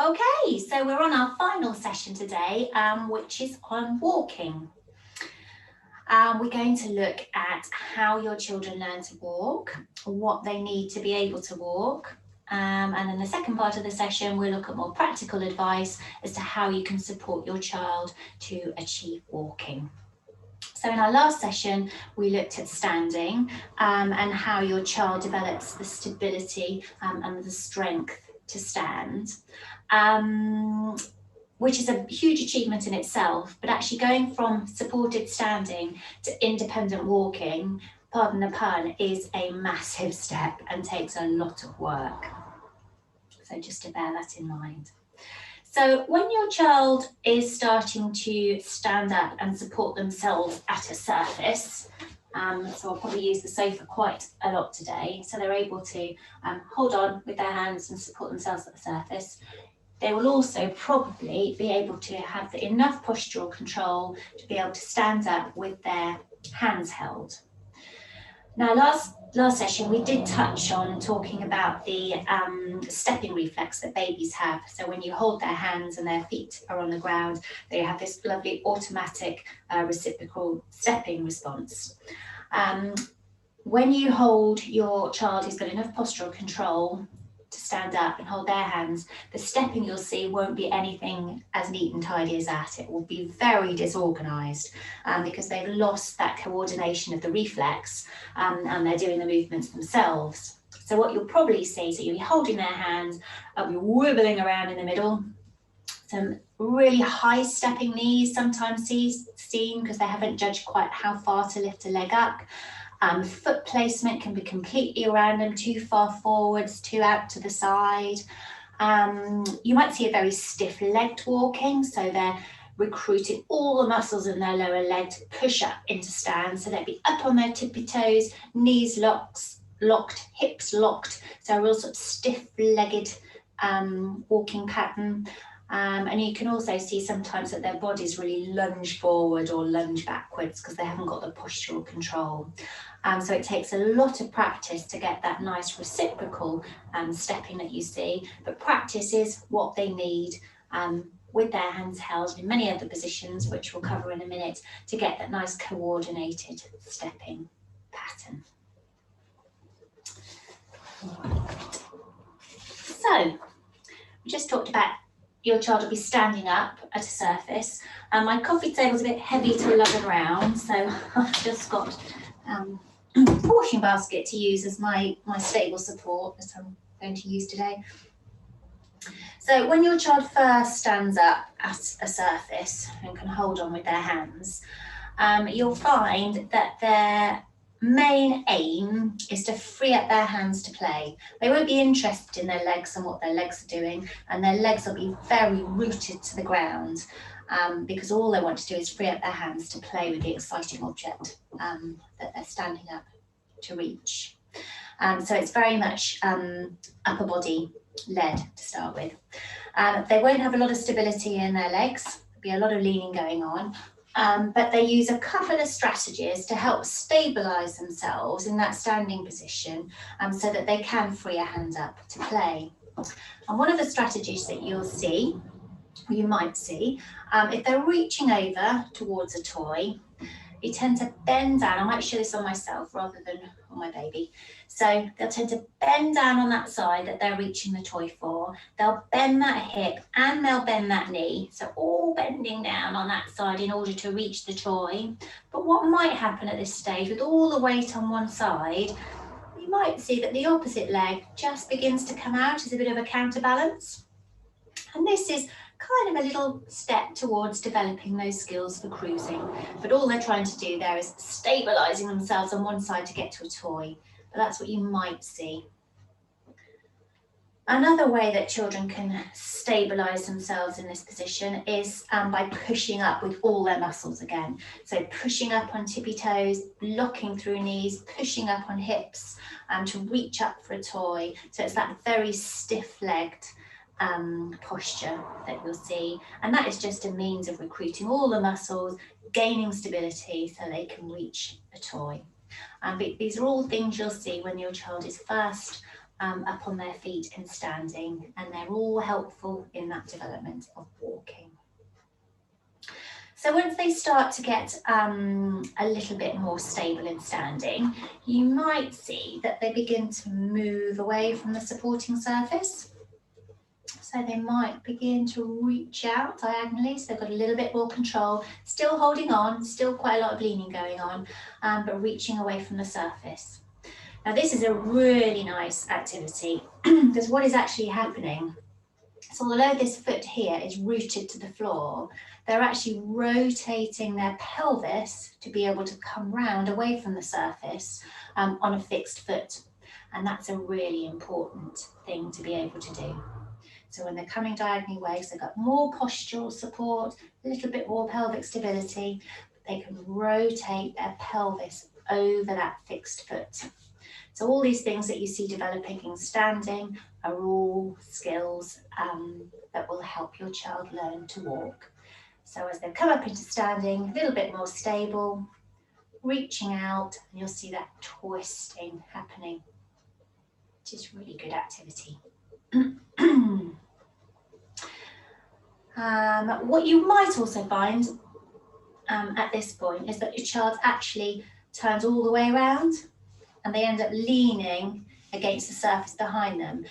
Okay, so we're on our final session today, which is on walking. We're going to look at how your children learn to walk, what they need to be able to walk, and in the second part of the session, we'll look at more practical advice as to how you can support your child to achieve walking. So in our last session, we looked at standing and how your child develops the stability and the strength to stand. Which is a huge achievement in itself, but actually going from supported standing to independent walking, pardon the pun, is a massive step and takes a lot of work. So just to bear that in mind. So when your child is starting to stand up and support themselves at a surface, so I'll probably use the sofa quite a lot today, so they're able to hold on with their hands and support themselves at the surface. They will also probably be able to have enough postural control to be able to stand up with their hands held. Now, last session, we did touch on talking about the stepping reflex that babies have. So when you hold their hands and their feet are on the ground, they have this lovely automatic reciprocal stepping response. When you hold your child who's got enough postural control to stand up and hold their hands, the stepping you'll see won't be anything as neat and tidy as that. It will be very disorganised because they've lost that coordination of the reflex and they're doing the movements themselves. So what you'll probably see, so you'll be holding their hands, be wibbling around in the middle, some really high stepping knees sometimes seen because they haven't judged quite how far to lift a leg up. Foot placement can be completely around them, too far forwards, too out to the side. You might see a very stiff-legged walking, so they're recruiting all the muscles in their lower leg to push up into stand, so they'll be up on their tippy toes, knees locked, hips locked, so a real sort of stiff-legged walking pattern. And you can also see sometimes that their bodies really lunge forward or lunge backwards because they haven't got the postural control. So it takes a lot of practice to get that nice reciprocal stepping that you see, but practice is what they need with their hands held in many other positions, which we'll cover in a minute, to get that nice coordinated stepping pattern. So we just talked about your child will be standing up at a surface. My coffee table's a bit heavy to lug around, so I've just got a washing basket to use as my stable support that I'm going to use today. So when your child first stands up at a surface and can hold on with their hands, you'll find that their main aim is to free up their hands to play. They won't be interested in their legs and what their legs are doing, and their legs will be very rooted to the ground because all they want to do is free up their hands to play with the exciting object that they're standing up to reach. So it's very much upper body led to start with. They won't have a lot of stability in their legs. There'll be a lot of leaning going on. But they use a couple of strategies to help stabilise themselves in that standing position so that they can free a hand up to play. And one of the strategies that you'll see, or you might see, if they're reaching over towards a toy, you tend to bend down. I might show this on myself rather than on my baby. So they'll tend to bend down on that side that they're reaching the toy for. They'll bend that hip and they'll bend that knee. So all bending down on that side in order to reach the toy. But what might happen at this stage with all the weight on one side, you might see that the opposite leg just begins to come out as a bit of a counterbalance. And this is kind of a little step towards developing those skills for cruising. But all they're trying to do there is stabilising themselves on one side to get to a toy. But that's what you might see. Another way that children can stabilise themselves in this position is by pushing up with all their muscles again. So pushing up on tippy toes, locking through knees, pushing up on hips to reach up for a toy. So it's that very stiff-legged posture that you'll see, and that is just a means of recruiting all the muscles, gaining stability so they can reach a toy. But these are all things you'll see when your child is first up on their feet and standing, and they're all helpful in that development of walking. So once they start to get a little bit more stable in standing, you might see that they begin to move away from the supporting surface. So they might begin to reach out diagonally, so they've got a little bit more control, still holding on, still quite a lot of leaning going on, but reaching away from the surface. Now this is a really nice activity because what is actually happening, so although this foot here is rooted to the floor, they're actually rotating their pelvis to be able to come round away from the surface on a fixed foot. And that's a really important thing to be able to do. So when they're coming diagonally away, so they've got more postural support, a little bit more pelvic stability, they can rotate their pelvis over that fixed foot. So all these things that you see developing in standing are all skills that will help your child learn to walk. So as they come up into standing, a little bit more stable, reaching out, and you'll see that twisting happening, which is really good activity. What you might also find at this point is that your child actually turns all the way around and they end up leaning against the surface behind them.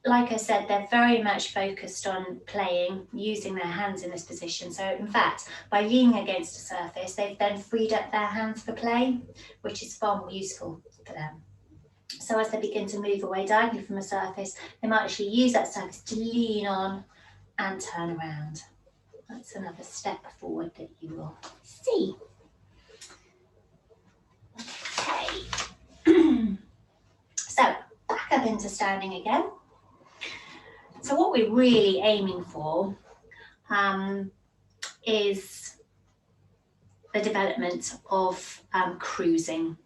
Like I said, they're very much focused on playing, using their hands in this position. So in fact, by leaning against a surface, they've then freed up their hands for play, which is far more useful for them. So as they begin to move away diagonally from a surface, they might actually use that surface to lean on and turn around. That's another step forward that you will see. Okay. So back up into standing again. So what we're really aiming for is the development of cruising,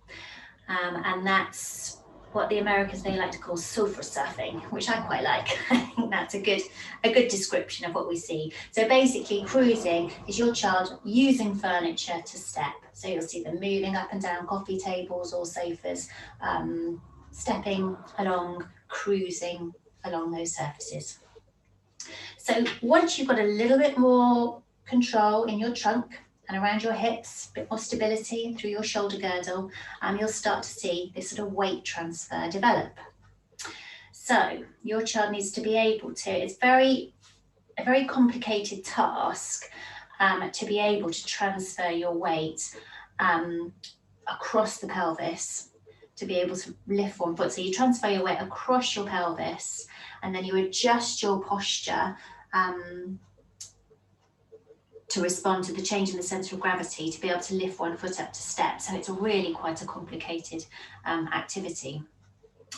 and that's what the Americans, they like to call sofa surfing, which I quite like. I think that's a good description of what we see. So basically cruising is your child using furniture to step. So you'll see them moving up and down coffee tables or sofas, stepping along, cruising along those surfaces. So once you've got a little bit more control in your trunk and around your hips, a bit more stability through your shoulder girdle, you'll start to see this sort of weight transfer develop. So your child needs to be able to, it's a very complicated task to be able to transfer your weight across the pelvis, to be able to lift one foot. So you transfer your weight across your pelvis and then you adjust your posture to respond to the change in the centre of gravity to be able to lift one foot up to step. So it's really quite a complicated activity.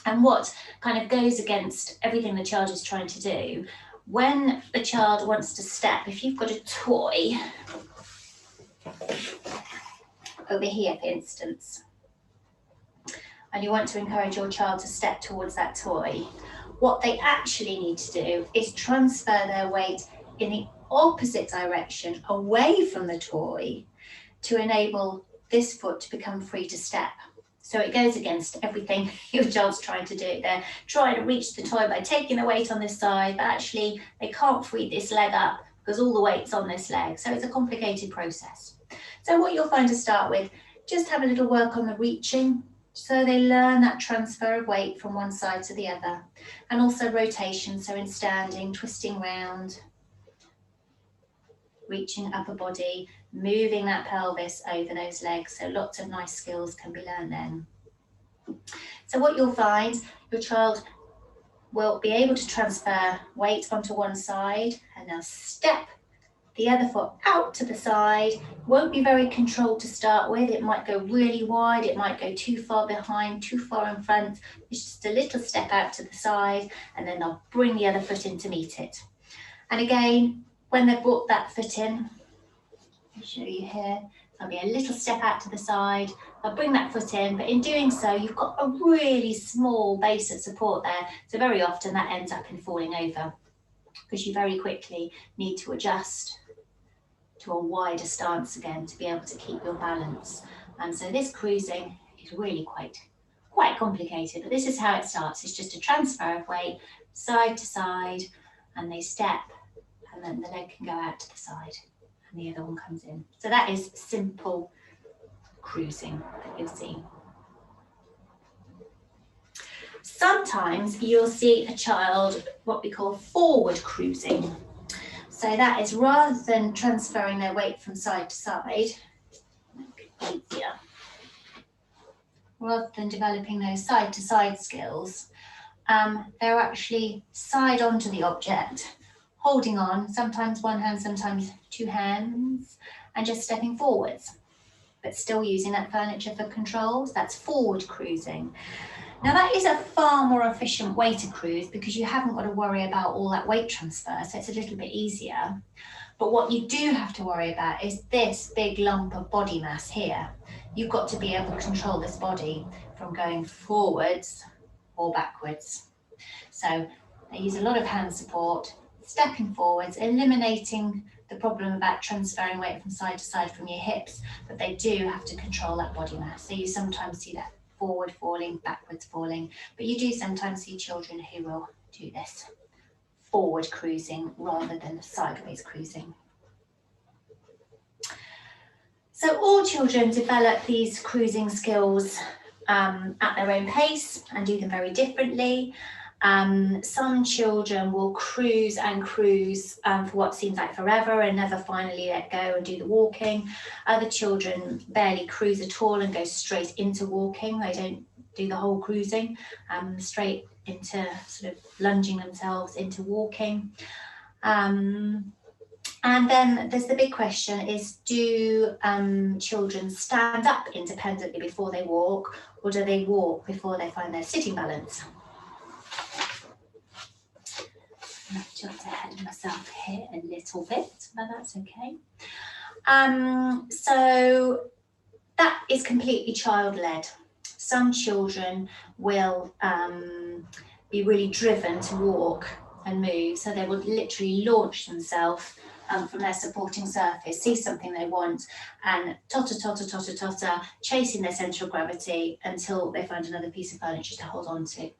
And what kind of goes against everything the child is trying to do, when the child wants to step, if you've got a toy over here, for instance, and you want to encourage your child to step towards that toy, what they actually need to do is transfer their weight in the opposite direction away from the toy to enable this foot to become free to step. So it goes against everything your child's trying to do. They're trying to reach the toy by taking the weight on this side, but actually they can't free this leg up because all the weight's on this leg. So it's a complicated process. So what you'll find to start with, just have a little work on the reaching, so they learn that transfer of weight from one side to the other, and also rotation. So in standing, twisting round, reaching upper body, moving that pelvis over those legs. So lots of nice skills can be learned then. So what you'll find, your child will be able to transfer weight onto one side and they'll step the other foot out to the side. Won't be very controlled to start with. It might go really wide, it might go too far behind, too far in front. It's just a little step out to the side and then they'll bring the other foot in to meet it. And again, when they've brought that foot in, I'll show you here, there'll be a little step out to the side, I'll bring that foot in, but in doing so, you've got a really small base of support there. So very often that ends up in falling over because you very quickly need to adjust to a wider stance again to be able to keep your balance. And so this cruising is really quite quite complicated, but this is how it starts. It's just a transfer of weight side to side, and they step, and then the leg can go out to the side and the other one comes in. So that is simple cruising that you'll see. Sometimes you'll see a child what we call forward cruising. So that is rather than transferring their weight from side to side, easier, rather than developing those side to side skills, they're actually side onto the object, holding on, sometimes one hand, sometimes two hands, and just stepping forwards, but still using that furniture for controls. That's forward cruising. Now that is a far more efficient way to cruise because you haven't got to worry about all that weight transfer, so it's a little bit easier. But what you do have to worry about is this big lump of body mass here. You've got to be able to control this body from going forwards or backwards. So they use a lot of hand support, stepping forwards, eliminating the problem about transferring weight from side to side from your hips, but they do have to control that body mass. So you sometimes see that forward falling, backwards falling, but you do sometimes see children who will do this forward cruising rather than sideways cruising. So all children develop these cruising skills at their own pace and do them very differently. Some children will cruise and cruise for what seems like forever and never finally let go and do the walking. Other children barely cruise at all and go straight into walking. They don't do the whole cruising, straight into sort of lunging themselves into walking. And then there's the big question is, do children stand up independently before they walk, or do they walk before they find their sitting balance? I've jumped ahead of myself here a little bit, but that's okay. So that is completely child-led. Some children will be really driven to walk and move, so they will literally launch themselves from their supporting surface, see something they want, and totter, totter, totter, totter, chasing their centre of gravity until they find another piece of furniture to hold on to.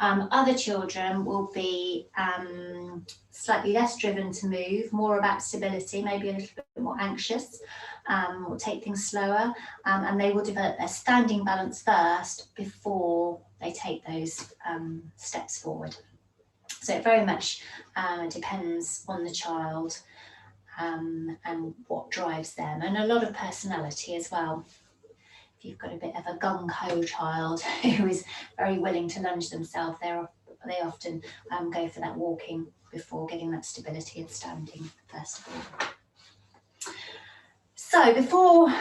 Other children will be slightly less driven to move, more about stability, maybe a little bit more anxious, will take things slower, and they will develop their standing balance first before they take those steps forward. So it very much depends on the child and what drives them, and a lot of personality as well. If you've got a bit of a gung-ho child who is very willing to lunge themselves, they often go for that walking before getting that stability and standing first of all. So before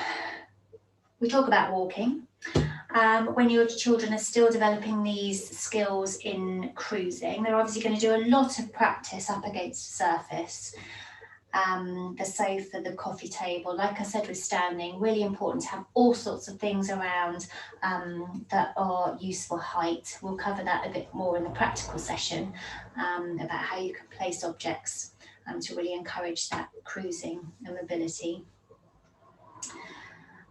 we talk about walking, when your children are still developing these skills in cruising, they're obviously going to do a lot of practice up against the surface. The sofa, the coffee table, like I said with standing, really important to have all sorts of things around that are useful height. We'll cover that a bit more in the practical session about how you can place objects to really encourage that cruising and mobility.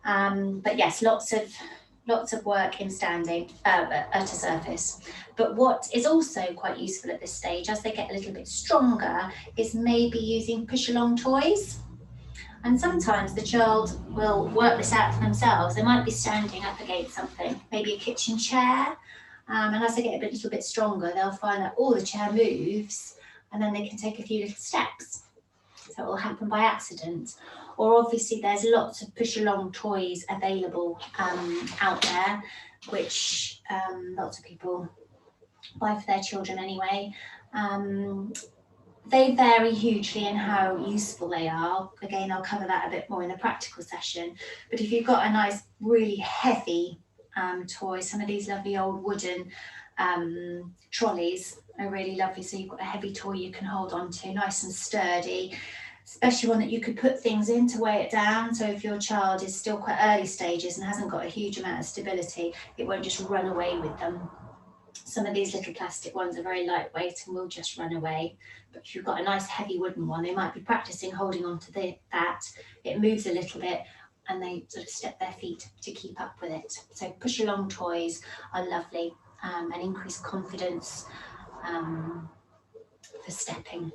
But yes, lots of work in standing at a surface. But what is also quite useful at this stage, as they get a little bit stronger, is maybe using push-along toys. And sometimes the child will work this out for themselves. They might be standing up against something, maybe a kitchen chair, and as they get a little bit stronger, they'll find that the chair moves, and then they can take a few little steps. So it will happen by accident. Or obviously there's lots of push-along toys available out there, which lots of people buy for their children anyway. They vary hugely in how useful they are. Again, I'll cover that a bit more in the practical session. But if you've got a nice, really heavy toy, some of these lovely old wooden trolleys are really lovely. So you've got a heavy toy you can hold on to, nice and sturdy. Especially one that you could put things in to weigh it down. So if your child is still quite early stages and hasn't got a huge amount of stability, it won't just run away with them. Some of these little plastic ones are very lightweight and will just run away. But if you've got a nice heavy wooden one, they might be practicing holding on to that. It moves a little bit. and they sort of step their feet to keep up with it. So push along toys are lovely and increase confidence for stepping.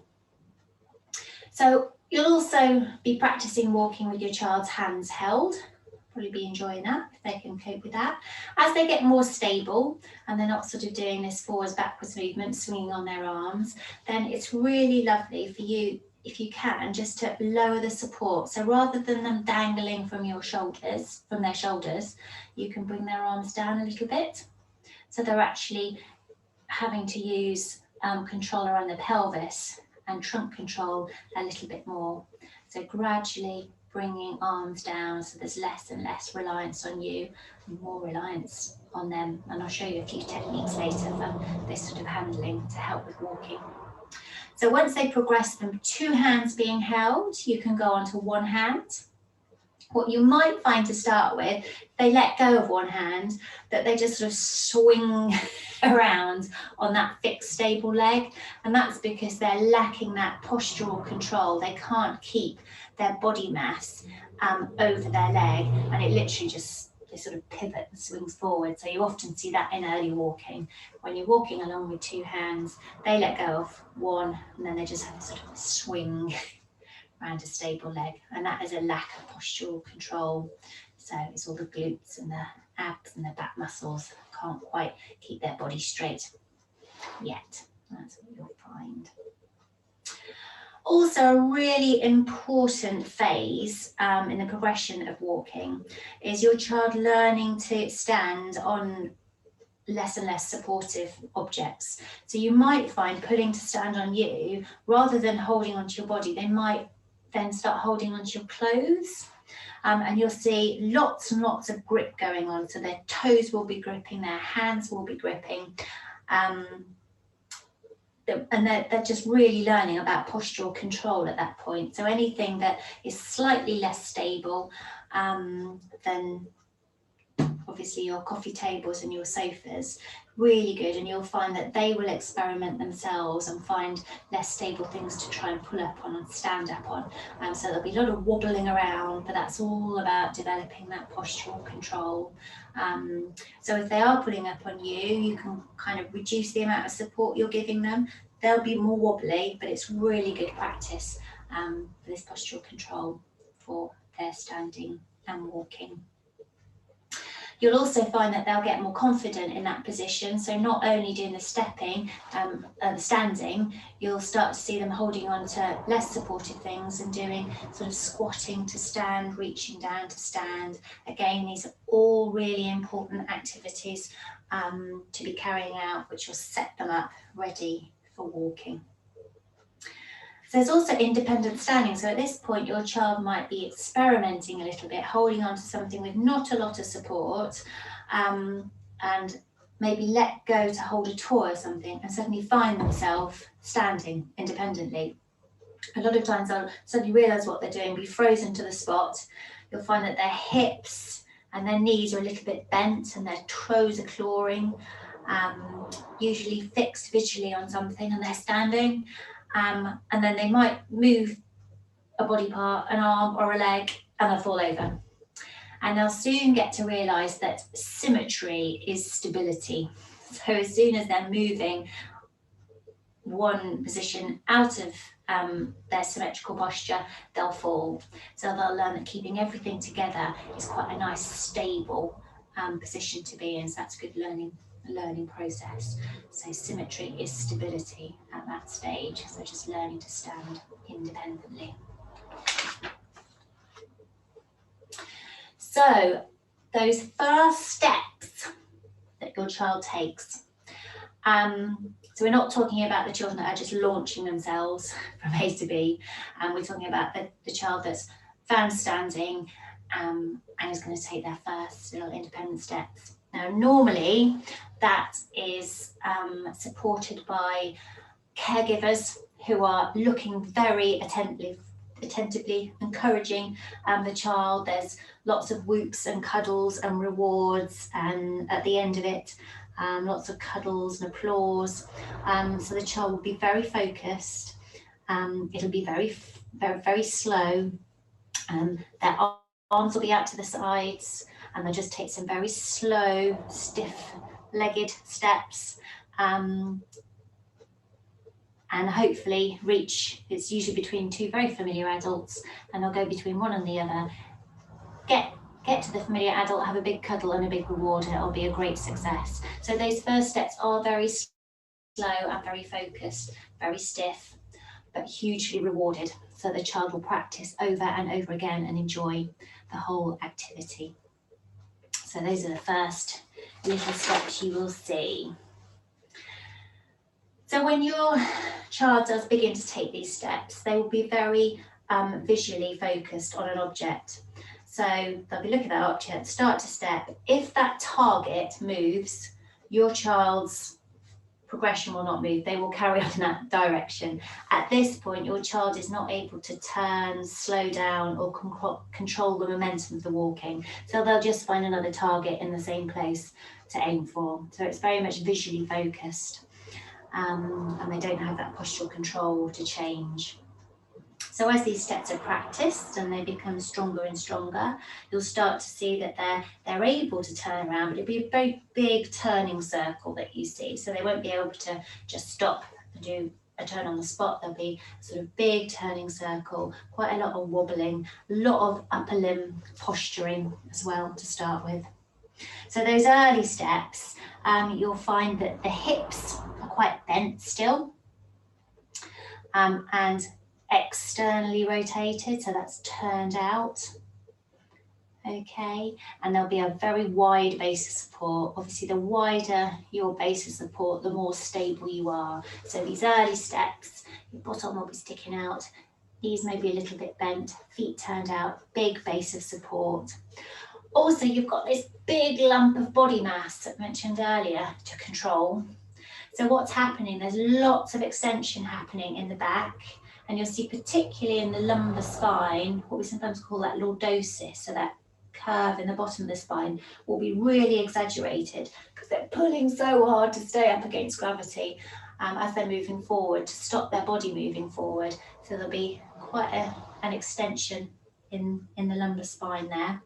So you'll also be practicing walking with your child's hands held. Probably be enjoying that if they can cope with that. As they get more stable and they're not sort of doing this forwards backwards movement, swinging on their arms, then it's really lovely for you, if you can, just to lower the support. So rather than them dangling from your shoulders, from their shoulders, you can bring their arms down a little bit. So they're actually having to use control around the pelvis and trunk control a little bit more. So gradually bringing arms down so there's less and less reliance on you and more reliance on them. And I'll show you a few techniques later for this sort of handling to help with walking. So once they progress from 2 hands being held, you can go on to 1 hand. What you might find to start with, they let go of 1 hand, that they just sort of swing around on that fixed stable leg, and that's because they're lacking that postural control. They can't keep their body mass over their leg, and it literally just, they sort of pivot and swings forward. So you often see that in early walking. When you're walking along with 2 hands, they let go of 1, and then they just have to sort of swing around a stable leg, and that is a lack of postural control. So it's all the glutes and the abs and the back muscles can't quite keep their body straight yet. That's what you'll find. Also, a really important phase in the progression of walking is your child learning to stand on less and less supportive objects. So you might find pulling to stand on you, rather than holding onto your body, they might then start holding onto your clothes. And you'll see lots and lots of grip going on. So their toes will be gripping, their hands will be gripping. And they're just really learning about postural control at that point. So anything that is slightly less stable than obviously your coffee tables and your sofas, really good, and you'll find that they will experiment themselves and find less stable things to try and pull up on and stand up on. So there'll be a lot of wobbling around, but that's all about developing that postural control. So if they are pulling up on you, you can kind of reduce the amount of support you're giving them. They'll be more wobbly, but it's really good practice for this postural control for their standing and walking. You'll also find that they'll get more confident in that position. So not only doing the stepping, the standing, you'll start to see them holding on to less supportive things and doing sort of squatting to stand, reaching down to stand. Again, these are all really important activities to be carrying out, which will set them up ready for walking. So there's also independent standing. So at this point, your child might be experimenting a little bit, holding on to something with not a lot of support, and maybe let go to hold a toy or something, and suddenly find themselves standing independently. A lot of times they'll suddenly realise what they're doing, be frozen to the spot. You'll find that their hips and their knees are a little bit bent and their toes are clawing, usually fixed visually on something, and they're standing. And then they might move a body part, an arm or a leg, and they'll fall over. And they'll soon get to realise that symmetry is stability. So as soon as they're moving one position out of their symmetrical posture, they'll fall. So they'll learn that keeping everything together is quite a nice, stable position to be in. So that's a good learning process. So symmetry is stability at that stage. So just learning to stand independently. So those first steps that your child takes. So we're not talking about the children that are just launching themselves from A to B. We're talking about the child that's found standing and is going to take their first little independent steps. Now, normally that is supported by caregivers who are looking very attentively encouraging the child. There's lots of whoops and cuddles and rewards, and at the end of it, lots of cuddles and applause. So the child will be very focused. It'll be very, very, very slow. Their arms will be out to the sides, and they'll just take some very slow, stiff-legged steps, and hopefully reach, it's usually between two very familiar adults, and they'll go between one and the other. Get to the familiar adult, have a big cuddle and a big reward, and it'll be a great success. So those first steps are very slow and very focused, very stiff, but hugely rewarded. So the child will practice over and over again and enjoy the whole activity. So those are the first little steps you will see. So when your child does begin to take these steps, they will be very visually focused on an object. So they'll be looking at that object, start to step. If that target moves, your child's progression will not move. They will carry on in that direction. At this point, your child is not able to turn, slow down, or control the momentum of the walking. So they'll just find another target in the same place to aim for. So it's very much visually focused, and they don't have that postural control to change. So as these steps are practiced and they become stronger and stronger, you'll start to see that they're able to turn around, but it'll be a very big turning circle that you see. So they won't be able to just stop and do a turn on the spot. There'll be a sort of big turning circle, quite a lot of wobbling, a lot of upper limb posturing as well to start with. So those early steps, you'll find that the hips are quite bent still, and externally rotated, so that's turned out. Okay, and there'll be a very wide base of support. Obviously, the wider your base of support, the more stable you are. So these early steps, your bottom will be sticking out, knees may be a little bit bent, feet turned out, big base of support. Also, you've got this big lump of body mass that I mentioned earlier to control. So what's happening, there's lots of extension happening in the back, and you'll see particularly in the lumbar spine, what we sometimes call that lordosis, so that curve in the bottom of the spine will be really exaggerated because they're pulling so hard to stay up against gravity as they're moving forward, to stop their body moving forward. So there'll be quite an extension in the lumbar spine there.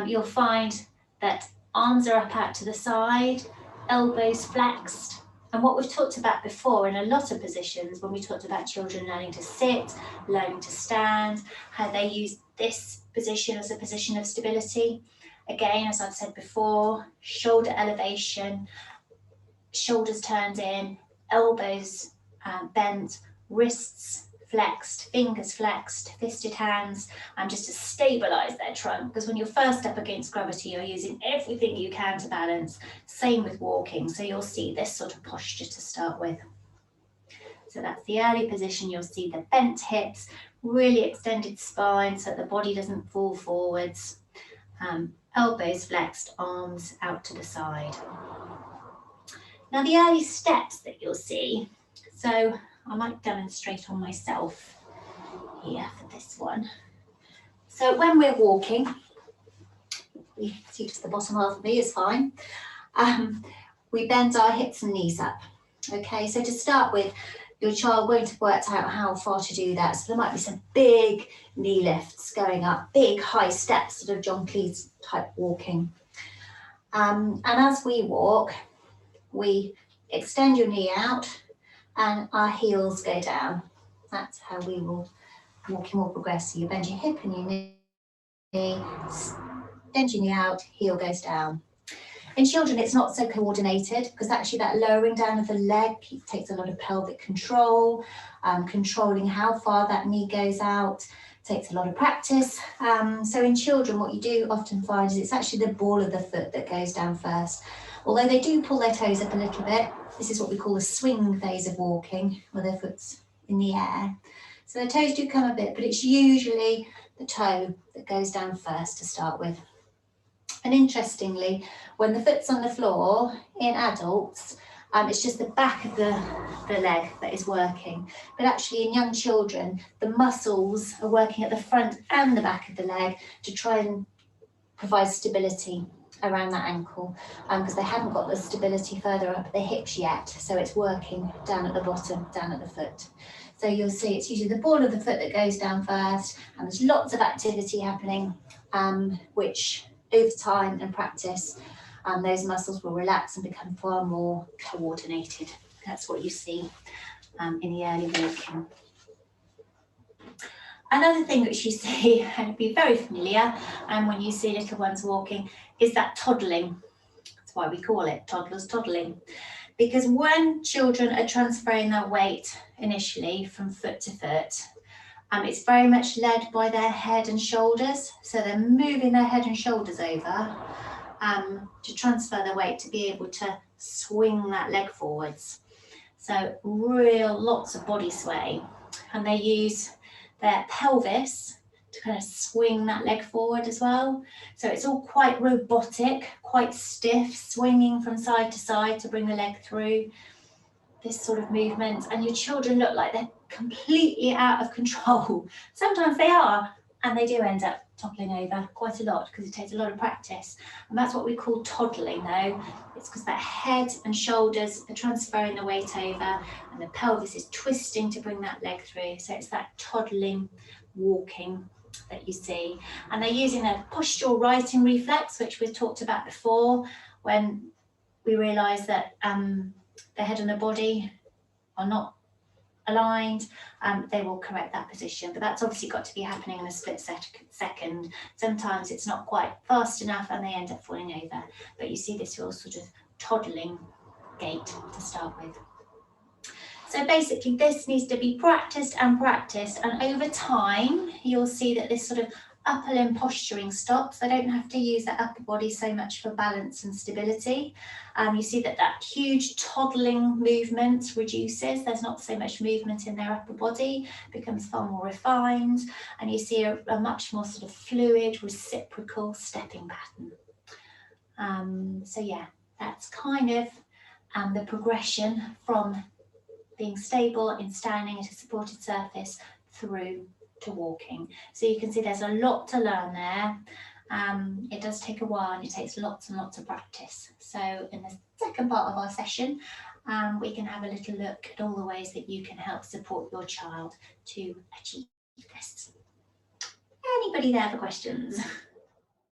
You'll find that arms are up out to the side, elbows flexed. And what we've talked about before in a lot of positions, when we talked about children learning to sit, learning to stand, how they use this position as a position of stability. Again, as I've said before, shoulder elevation, shoulders turned in, elbows bent, wrists flexed, fingers flexed, fisted hands, just to stabilize their trunk. Because when you're first up against gravity, you're using everything you can to balance. Same with walking. So you'll see this sort of posture to start with. So that's the early position. You'll see the bent hips, really extended spine so that the body doesn't fall forwards. Elbows flexed, arms out to the side. Now the early steps that you'll see, so I might demonstrate on myself here for this one. So when we're walking, you see just the bottom half of me is fine. We bend our hips and knees up. Okay, so to start with, your child won't have worked out how far to do that. So there might be some big knee lifts going up, big high steps, sort of John Cleese type walking. And as we walk, we extend your knee out and our heels go down. That's how we will walk more progressively. You bend your hip and your knee, extend your knee out, heel goes down. In children, it's not so coordinated because actually that lowering down of the leg takes a lot of pelvic control, controlling how far that knee goes out, takes a lot of practice. So in children, what you do often find is it's actually the ball of the foot that goes down first. Although they do pull their toes up a little bit, this is what we call the swing phase of walking, where their foot's in the air. So their toes do come a bit, but it's usually the toe that goes down first to start with. And interestingly, when the foot's on the floor in adults, it's just the back of the leg that is working. But actually in young children, the muscles are working at the front and the back of the leg to try and provide stability around that ankle, because they haven't got the stability further up at the hips yet. So it's working down at the bottom, down at the foot. So you'll see it's usually the ball of the foot that goes down first, and there's lots of activity happening, which over time and practice, those muscles will relax and become far more coordinated. That's what you see in the early walking. Another thing which you see, and it'll be very familiar, when you see little ones walking, is that toddling. That's why we call it toddlers toddling. Because when children are transferring their weight initially from foot to foot, it's very much led by their head and shoulders. So they're moving their head and shoulders over to transfer their weight to be able to swing that leg forwards. So lots of body sway. And they use their pelvis to kind of swing that leg forward as well. So it's all quite robotic, quite stiff, swinging from side to side to bring the leg through, this sort of movement. And your children look like they're completely out of control. Sometimes they are, and they do end up toppling over quite a lot because it takes a lot of practice. And that's what we call toddling though. It's because that head and shoulders are transferring the weight over and the pelvis is twisting to bring that leg through. So it's that toddling walking that you see. And they're using a postural righting reflex, which we've talked about before, when we realise that the head and the body are not aligned, they will correct that position. But that's obviously got to be happening in a split second. Sometimes it's not quite fast enough and they end up falling over. But you see this real sort of toddling gait to start with. So basically this needs to be practiced and practiced, and over time you'll see that this sort of upper limb posturing stops. I don't have to use that upper body so much for balance and stability. You see that that huge toddling movement reduces. There's not so much movement in their upper body, becomes far more refined, and you see a much more sort of fluid, reciprocal stepping pattern. So yeah, that's kind of the progression from being stable in standing at a supported surface through to walking. So you can see there's a lot to learn there. It does take a while and it takes lots and lots of practice. So in the second part of our session, we can have a little look at all the ways that you can help support your child to achieve this. Anybody there for questions?